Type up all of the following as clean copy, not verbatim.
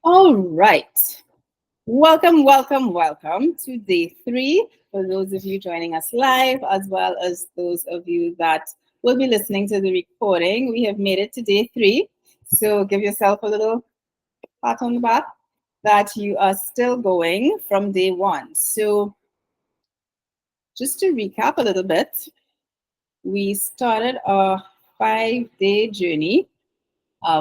All right. Welcome, welcome, welcome to day three. For those of you joining us live, as well as those of you that will be listening to the recording, we have made it to day three. So give yourself a little pat on the back that you are still going from day one. So just to recap a little bit, we started a 5-day journey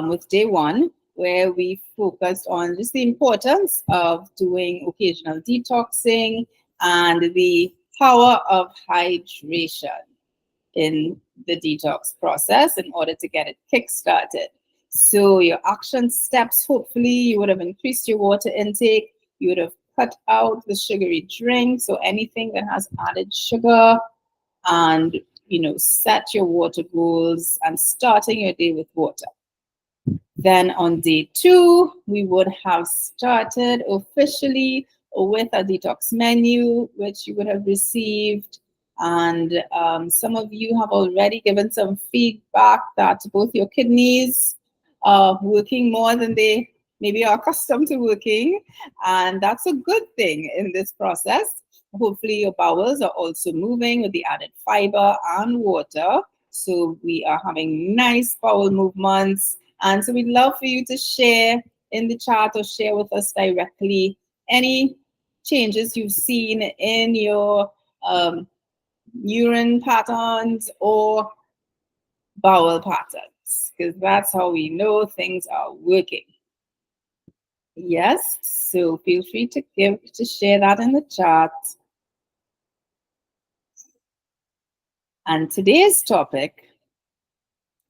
with day one, where we focused on just the importance of doing occasional detoxing and the power of hydration in the detox process in order to get it kick-started. So your action steps, hopefully you would have increased your water intake, you would have cut out the sugary drinks or anything that has added sugar, and set your water goals and starting your day with water. Then on day two, we would have started officially with a detox menu, which you would have received. And some of you have already given some feedback that both your kidneys are working more than they maybe are accustomed to working. And that's a good thing in this process. Hopefully, your bowels are also moving with the added fiber and water. So we are having nice bowel movements, and so we'd love for you to share in the chat or share with us directly any changes you've seen in your urine patterns or bowel patterns, because that's how we know things are working. Yes, so feel free to share that in the chat. And today's topic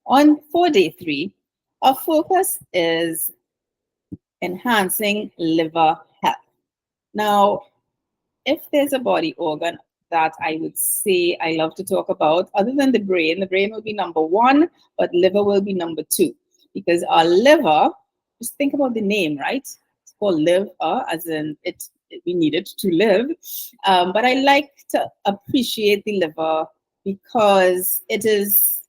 for day three, our focus is enhancing liver health. Now, if there's a body organ that I would say I love to talk about, other than the brain will be number one, but liver will be number two. Because our liver, just think about the name, right? It's called liver, as in we need it to live. But I like to appreciate the liver because it is,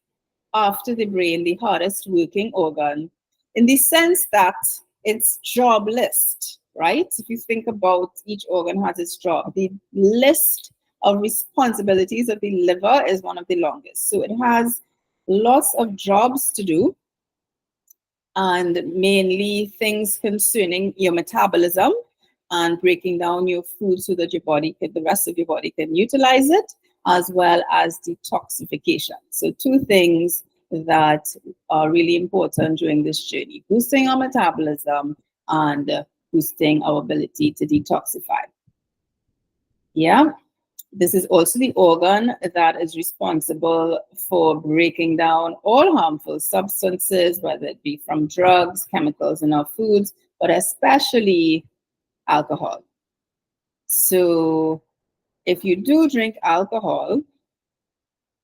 after the brain, the hardest working organ, in the sense that it's job list, right? If you think about each organ has its job, the list of responsibilities of the liver is one of the longest. So it has lots of jobs to do, and mainly things concerning your metabolism and breaking down your food so that the rest of your body can utilize it, as well as detoxification. So two things that are really important during this journey: boosting our metabolism and boosting our ability to detoxify. Yeah. This is also the organ that is responsible for breaking down all harmful substances, whether it be from drugs, chemicals in our foods, but especially alcohol. So if you do drink alcohol,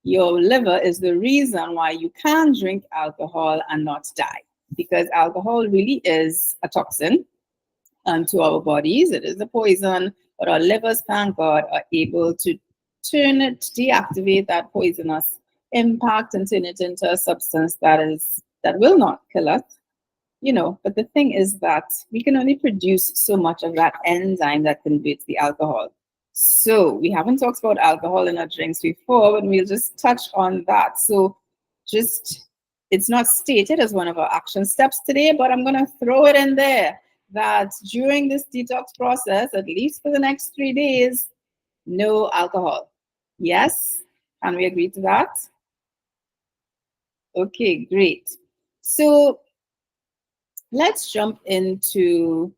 your liver is the reason why you can drink alcohol and not die, because alcohol really is a toxin to our bodies. It is a poison, but our livers, thank God, are able to deactivate that poisonous impact and turn it into a substance that will not kill us. But the thing is that we can only produce so much of that enzyme that converts the alcohol. So we haven't talked about alcohol in our drinks before, but we'll just touch on that. So it's not stated as one of our action steps today, but I'm going to throw it in there that during this detox process, at least for the next 3 days, no alcohol. Yes? Can we agree to that? Okay, great. So let's jump into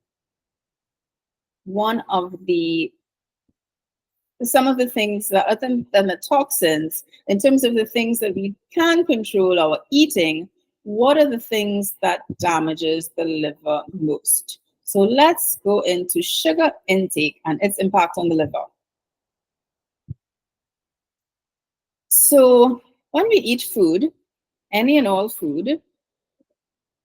some of the things that, other than the toxins, in terms of the things that we can control our eating, what are the things that damages the liver most? So let's go into sugar intake and its impact on the liver. So when we eat food, any and all food,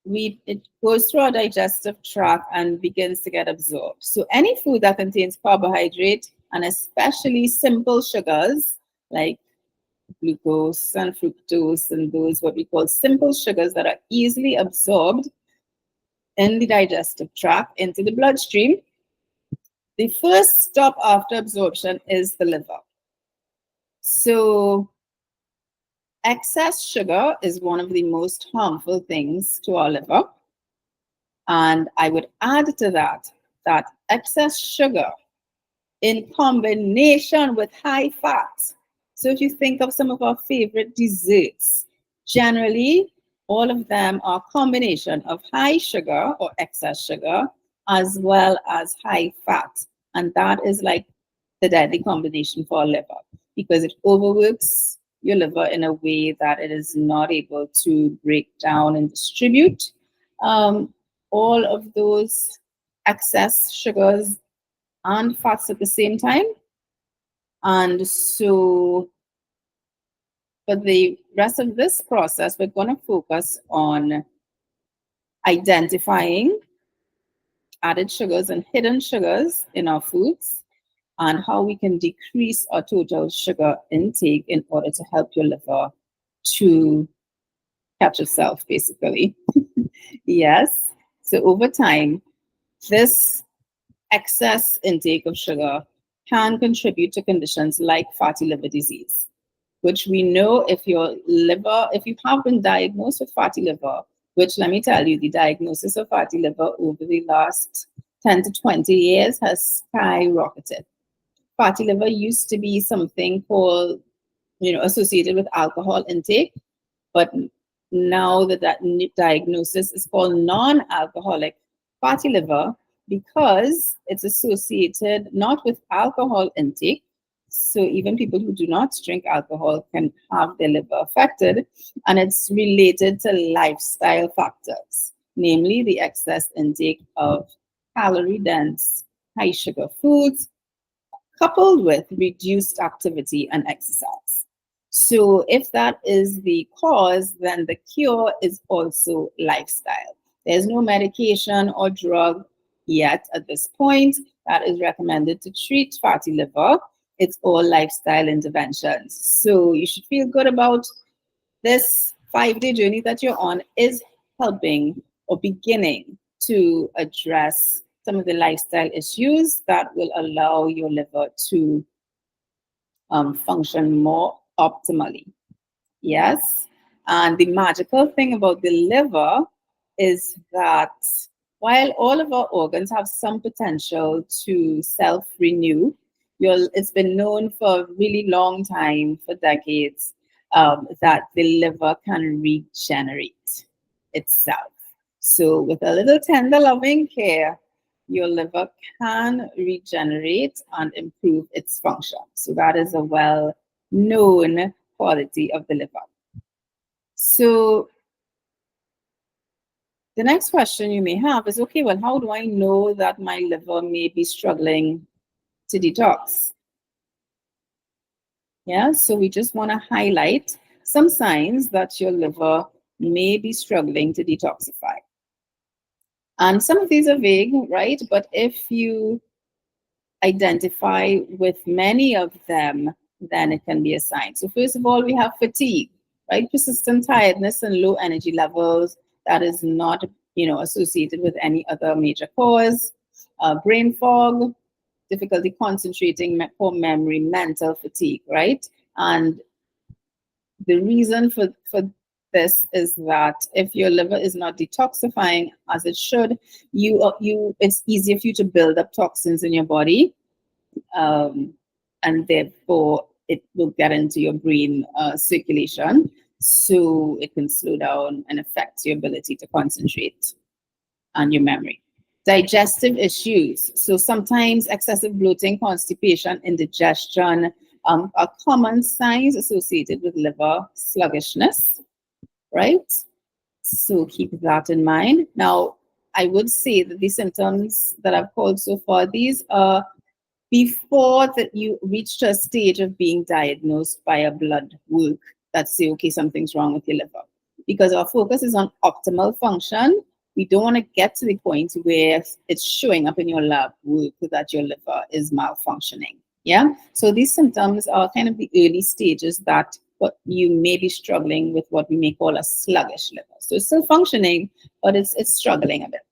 it goes through our digestive tract and begins to get absorbed. So any food that contains carbohydrate, and especially simple sugars like glucose and fructose and those what we call simple sugars that are easily absorbed, in the digestive tract into the bloodstream, the first stop after absorption is the liver. So excess sugar is one of the most harmful things to our liver. And I would add to that that excess sugar in combination with high fat. So if you think of some of our favorite desserts, generally all of them are a combination of high sugar or excess sugar as well as high fat. And that is like the deadly combination for our liver because it overworks your liver in a way that it is not able to break down and distribute all of those excess sugars and fats at the same time. And so for the rest of this process, we're going to focus on identifying added sugars and hidden sugars in our foods and how we can decrease our total sugar intake in order to help your liver to catch itself, basically. Yes. So over time, this excess intake of sugar can contribute to conditions like fatty liver disease, which we know if you have been diagnosed with fatty liver, which let me tell you, the diagnosis of fatty liver over the last 10 to 20 years has skyrocketed. Fatty liver used to be something called, associated with alcohol intake, but now that diagnosis is called non-alcoholic fatty liver because it's associated not with alcohol intake. So even people who do not drink alcohol can have their liver affected, and it's related to lifestyle factors, namely the excess intake of calorie-dense, high-sugar foods, coupled with reduced activity and exercise. So if that is the cause, then the cure is also lifestyle. There's no medication or drug yet at this point that is recommended to treat fatty liver. It's all lifestyle interventions. So you should feel good about this 5-day journey that you're on is helping or beginning to address some of the lifestyle issues that will allow your liver to function more optimally. Yes. And the magical thing about the liver is that while all of our organs have some potential to self-renew, it's been known for a really long time, for decades, that the liver can regenerate itself. So with a little tender loving care, your liver can regenerate and improve its function. So that is a well-known quality of the liver. So the next question you may have is, okay, well, how do I know that my liver may be struggling to detox? Yeah, so we just want to highlight some signs that your liver may be struggling to detoxify. And some of these are vague, right? But if you identify with many of them, then it can be a sign. So first of all, we have fatigue, right? Persistent tiredness and low energy levels that is not, associated with any other major cause. Brain fog, difficulty concentrating, poor memory, mental fatigue, right? And the reason for this is that if your liver is not detoxifying as it should, it's easier for you to build up toxins in your body, and therefore it will get into your brain circulation, so it can slow down and affect your ability to concentrate and your memory. Digestive issues. So sometimes excessive bloating, constipation, indigestion are common signs associated with liver sluggishness, right? So keep that in mind. Now, I would say that the symptoms that I've called so far, these are before that you reach to a stage of being diagnosed by a blood work that say, okay, something's wrong with your liver. Because our focus is on optimal function. We don't want to get to the point where it's showing up in your lab work that your liver is malfunctioning. Yeah. So these symptoms are kind of the early stages that what you may be struggling with what we may call a sluggish liver. So it's still functioning, but it's struggling a bit.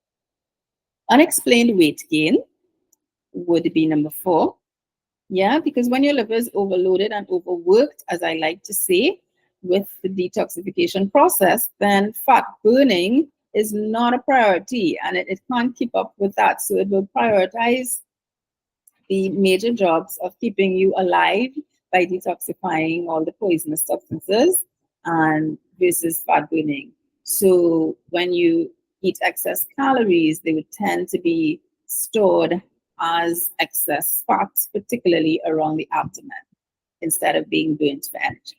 Unexplained weight gain would be number 4. Yeah, because when your liver is overloaded and overworked, as I like to say, with the detoxification process, then fat burning is not a priority and it can't keep up with that. So it will prioritize the major jobs of keeping you alive by detoxifying all the poisonous substances and versus fat burning. So when you eat excess calories, they would tend to be stored as excess fats, particularly around the abdomen, instead of being burnt for energy.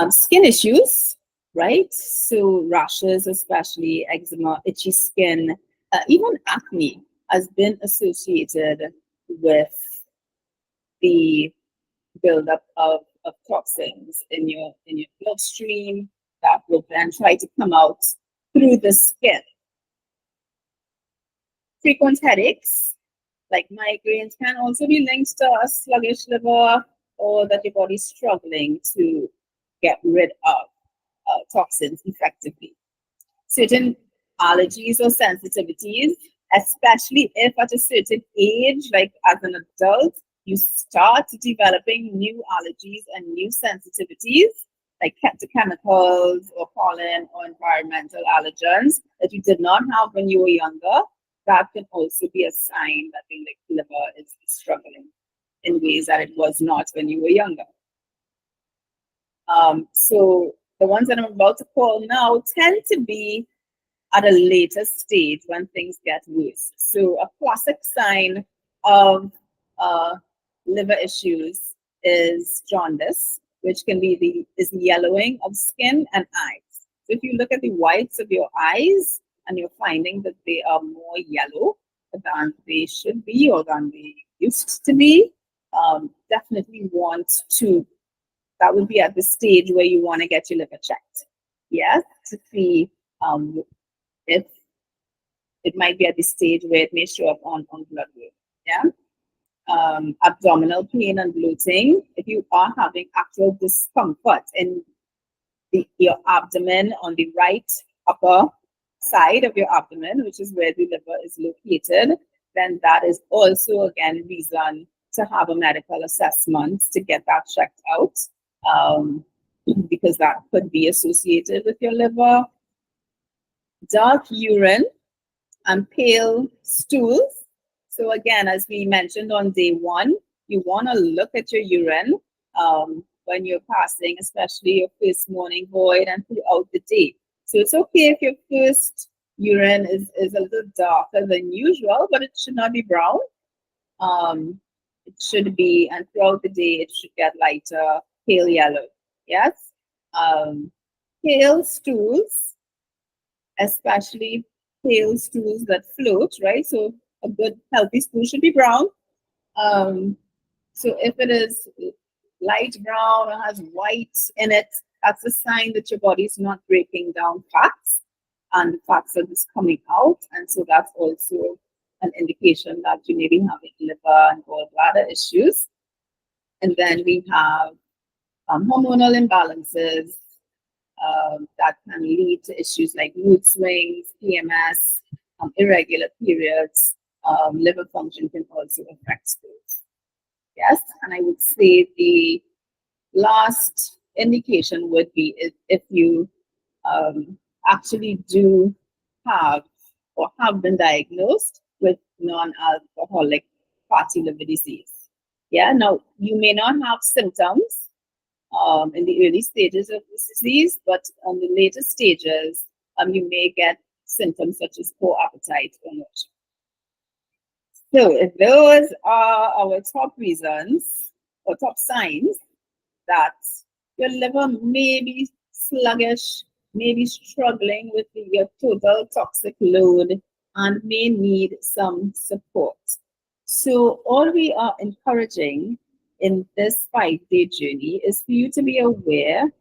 Skin issues, right? So rashes, especially eczema, itchy skin, even acne has been associated with the buildup of toxins in your bloodstream that will then try to come out through the skin. Frequent headaches, like migraines, can also be linked to a sluggish liver or that your body's struggling to get rid of toxins effectively. Certain allergies or sensitivities, especially if at a certain age, like as an adult, you start developing new allergies and new sensitivities, like to chemicals or pollen or environmental allergens that you did not have when you were younger. That can also be a sign that the liver is struggling in ways that it was not when you were younger. So the ones that I'm about to call now tend to be at a later stage when things get worse. So a classic sign of uh, liver issues is jaundice, which can be the yellowing of skin and eyes. So if you look at the whites of your eyes and you're finding that they are more yellow than they should be or than they used to be, definitely want to, that would be at the stage where you want to get your liver checked. Yes, to see if it might be at the stage where it may show up on blood work. Yeah. Abdominal pain and bloating. If you are having actual discomfort in your abdomen on the right upper side of your abdomen, which is where the liver is located, then that is also again reason to have a medical assessment to get that checked out, because that could be associated with your liver. Dark urine and pale stools. So again, as we mentioned on day 1, you want to look at your urine when you're fasting, especially your first morning void and throughout the day. So it's okay if your first urine is a little darker than usual, but it should not be brown. It should be, and throughout the day, it should get lighter, pale yellow. Yes. Um, Pale stools, especially pale stools that float, right? So a good healthy stool should be brown. Um, so if it is light brown or has white in it, that's a sign that your body is not breaking down fats and the fats are just coming out. And so that's also an indication that you may be having liver and gallbladder issues. And then we have hormonal imbalances, that can lead to issues like mood swings, PMS, irregular periods. Liver function can also affect those. Yes, and I would say the last indication would be if you actually do have or have been diagnosed with non-alcoholic fatty liver disease. Yeah, now you may not have symptoms in the early stages of this disease, but on the later stages, you may get symptoms such as poor appetite or nausea. So if those are our top reasons or top signs that your liver may be sluggish, may be struggling with your total toxic load, and may need some support. So all we are encouraging in this 5-day journey is for you to be aware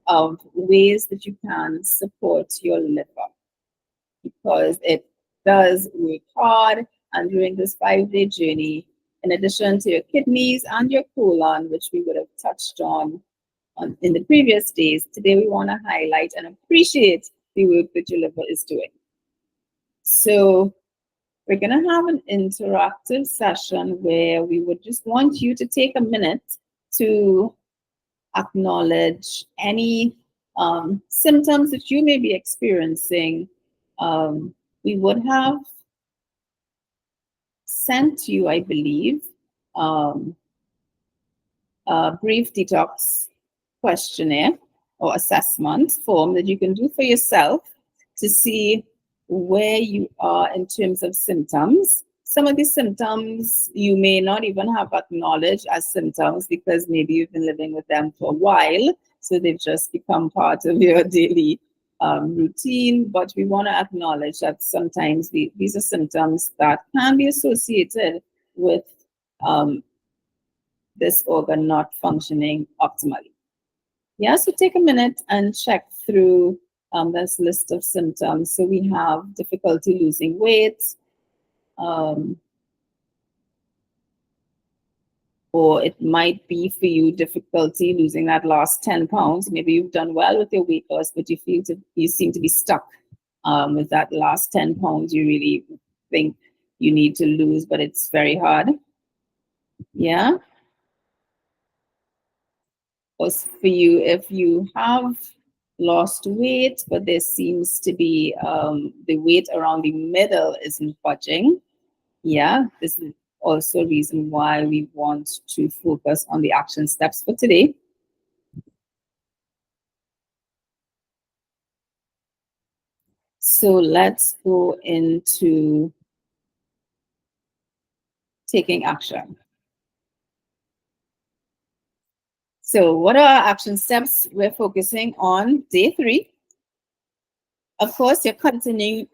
of ways that you can support your liver, because it does work hard. And during this 5-day journey, in addition to your kidneys and your colon, which we would have touched on in the previous days, today we want to highlight and appreciate the work that your liver is doing. So we're going to have an interactive session where we would just want you to take a minute to acknowledge any symptoms that you may be experiencing. We would have sent you, I believe, um, a brief detox questionnaire or assessment form that you can do for yourself to see where you are in terms of symptoms. Some of these symptoms you may not even have acknowledged as symptoms because maybe you've been living with them for a while, so they've just become part of your daily routine. But we want to acknowledge that sometimes these are symptoms that can be associated with um, this organ not functioning optimally. Yeah, so take a minute and check through this list of symptoms. So we have difficulty losing weight, um, or it might be for you difficulty losing that last 10 pounds. Maybe you've done well with your weight loss, but you seem to be stuck with that last 10 pounds you really think you need to lose, but it's very hard. Yeah. Or for you, if you have lost weight, but there seems to be the weight around the middle isn't budging. Yeah, this is also a reason why we want to focus on the action steps for today. So let's go into taking action. So what are our action steps? We're focusing on day 3. Of course, you're continuing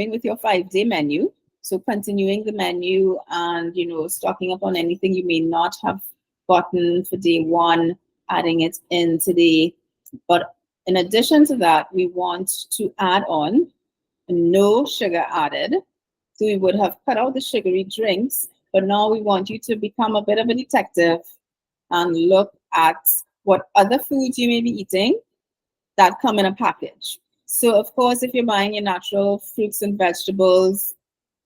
with your 5-day menu. So continuing the menu and, stocking up on anything you may not have gotten for day 1, adding it in today. But in addition to that, we want to add on no sugar added. So we would have cut out the sugary drinks, but now we want you to become a bit of a detective and look at what other foods you may be eating that come in a package. So of course, if you're buying your natural fruits and vegetables,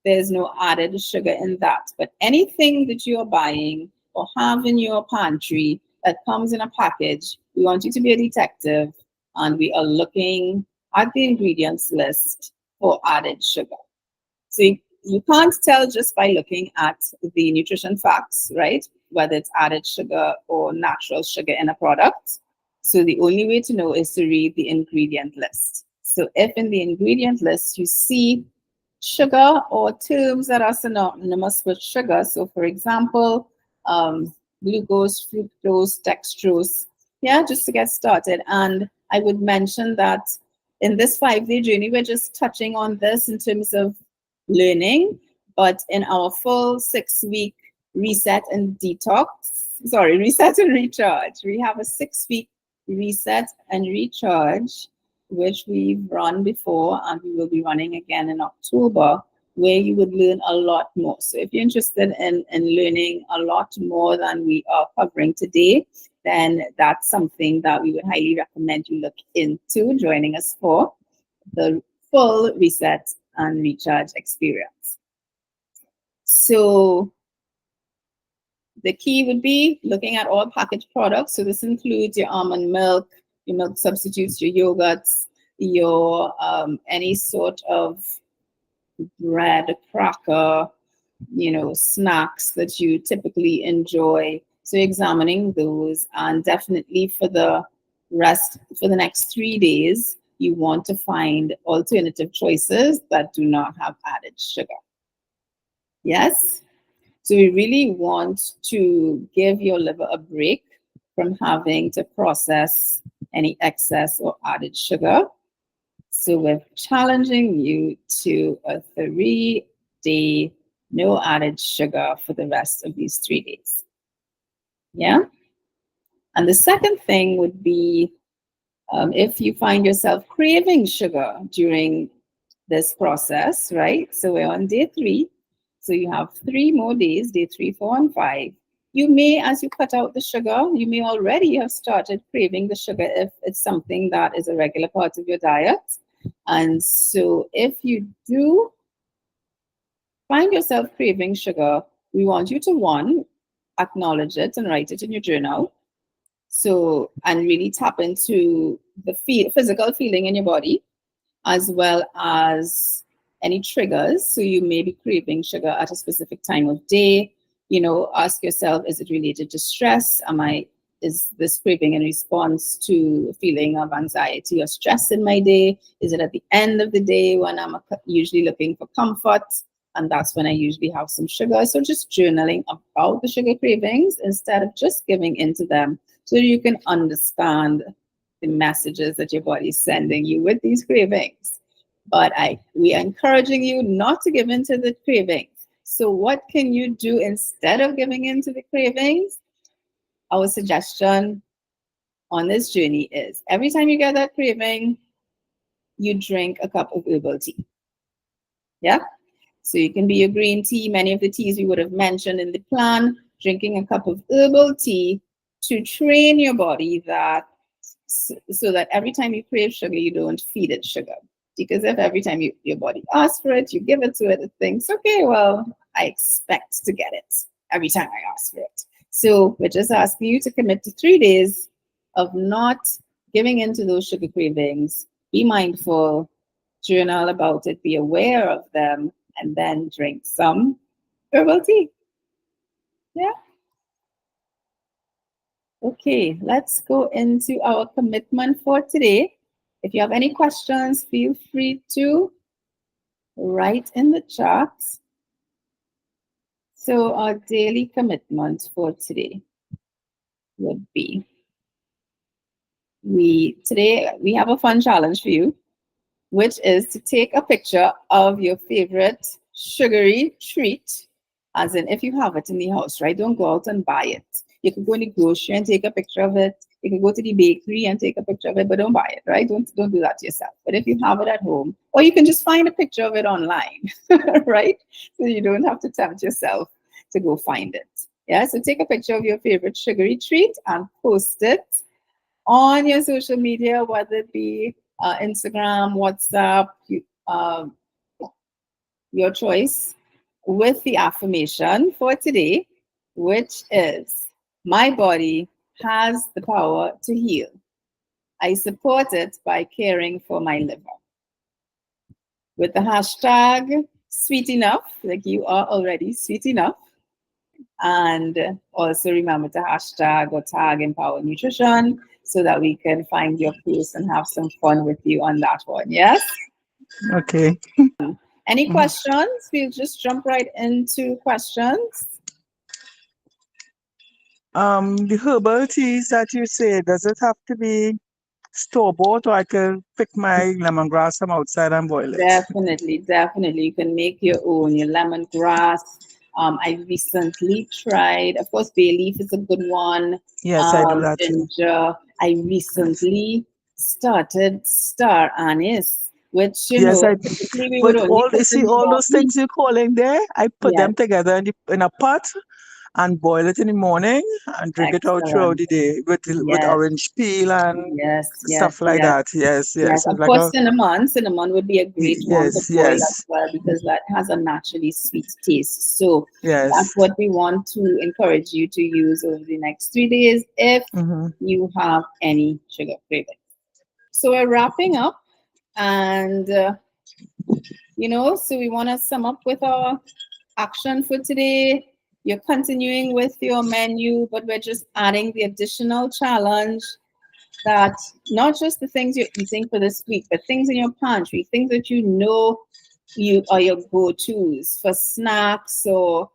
there's no added sugar in that. But anything that you're buying or have in your pantry that comes in a package, we want you to be a detective and we are looking at the ingredients list for added sugar. So you can't tell just by looking at the nutrition facts, right? Whether it's added sugar or natural sugar in a product. So the only way to know is to read the ingredient list. So if in the ingredient list you see sugar or terms that are synonymous with sugar, so for example, glucose, fructose, dextrose, yeah, just to get started. And I would mention that in this 5-day journey, we're just touching on this in terms of learning, but in our full 6-week reset and recharge, we have a 6-week reset and recharge, which we've run before and we will be running again in October, where you would learn a lot more. So if you're interested in learning a lot more than we are covering today, then that's something that we would highly recommend you look into joining us for the full reset and recharge experience. So the key would be looking at all packaged products. So this includes your almond milk, your milk substitutes, your yogurts, your any sort of bread, cracker, snacks that you typically enjoy. So examining those, and definitely for the next 3 days, you want to find alternative choices that do not have added sugar. Yes? So we really want to give your liver a break from having to process any excess or added sugar. So we're challenging you to a 3-day no added sugar for the rest of these 3 days. Yeah? And the second thing would be if you find yourself craving sugar during this process, right? So we're on day 3. So you have 3 more days, day 3, 4, and 5. You may, as you cut out the sugar, you may already have started craving the sugar if it's something that is a regular part of your diet. And so if you do find yourself craving sugar, we want you to, one, acknowledge it and write it in your journal. So, and really tap into the physical feeling in your body, as well as any triggers. So you may be craving sugar at a specific time of day. You know, ask yourself, is it related to stress? Is this craving in response to a feeling of anxiety or stress in my day? Is it at the end of the day when I'm usually looking for comfort? And that's when I usually have some sugar. So just journaling about the sugar cravings instead of just giving into them, so you can understand the messages that your body is sending you with these cravings. But we are encouraging you not to give in to the cravings. So what can you do instead of giving in to the cravings? Our suggestion on this journey is every time you get that craving, you drink a cup of herbal tea. Yeah? So you can be your green tea, many of the teas we would have mentioned in the plan, drinking a cup of herbal tea to train your body that so that every time you crave sugar, you don't feed it sugar. Because if every time your body asks for it, you give it to it, it thinks, okay, well, I expect to get it every time I ask for it. So we're just asking you to commit to 3 days of not giving into those sugar cravings. Be mindful, journal about it, be aware of them, and then drink some herbal tea. Yeah. Okay, let's go into our commitment for today. If you have any questions, feel free to write in the chat. So our daily commitment for today would be, today we have a fun challenge for you, which is to take a picture of your favorite sugary treat, as in if you have it in the house, right? Don't go out and buy it. You could go in the grocery and take a picture of it. You can go to the bakery and take a picture of it, but don't buy it, right? Don't do that to yourself. But if you have it at home, or you can just find a picture of it online, right? So you don't have to tempt yourself to go find it. Yeah, so take a picture of your favorite sugary treat and post it on your social media, whether it be Instagram, WhatsApp, your choice, with the affirmation for today, which is, my body has the power to heal. I support it by caring for my liver. With the hashtag sweet enough, like you are already sweet enough. And also remember to hashtag or tag Empower Nutrition so that we can find your place and have some fun with you on that one. Yes? Okay. Any questions? We'll just jump right into questions. The herbal teas that you say, does it have to be store bought, or I can pick my lemongrass from outside and boil it? Definitely, definitely. You can make your own, your lemongrass. I recently tried, of course, bay leaf is a good one. Yes, I do that too. Ginger. I Yes. recently started star anise, which, Yes, I. typically we would But only all you put see, in all those coffee. things you're calling there, I put Yes, them together in a pot and boil it in the morning and drink it out throughout excellent. the day with Yes, orange peel and yes, yes, stuff like yes. that. Yes, Yes, yes. It's of like course, a cinnamon. Cinnamon would be a great one to yes, boil as yes, well because that has a naturally sweet taste. So that's yes. what we want to encourage you to use over the next 3 days if Mm-hmm. you have any sugar craving. So we're wrapping up, and so we want to sum up with our action for today. You're continuing with your menu, but we're just adding the additional challenge that not just the things you're eating for this week, but things in your pantry, things that you are your go-tos for snacks or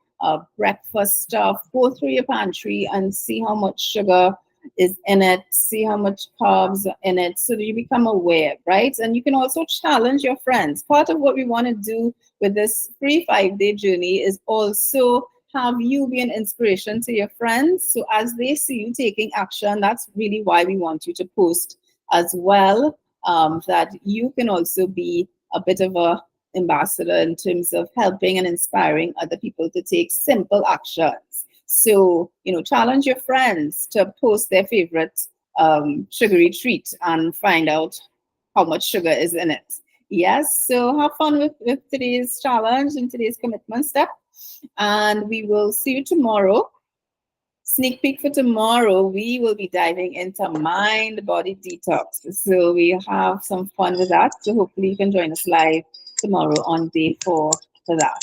breakfast stuff. Go through your pantry and see how much sugar is in it, see how much carbs are in it, so that you become aware, right? And you can also challenge your friends. Part of what we want to do with this free 5-day journey is also have you be an inspiration to your friends. So as they see you taking action, that's really why we want you to post as well, that you can also be a bit of a ambassador in terms of helping and inspiring other people to take simple actions. So, challenge your friends to post their favorite sugary treat and find out how much sugar is in it. Yes, so have fun with today's challenge and today's commitment step. And we will see you tomorrow. Sneak peek for tomorrow, we will be diving into mind body detox. So we have some fun with that. So hopefully you can join us live tomorrow on day 4 for that.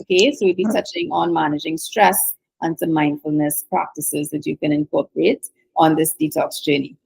Okay, so we'll be touching on managing stress and some mindfulness practices that you can incorporate on this detox journey.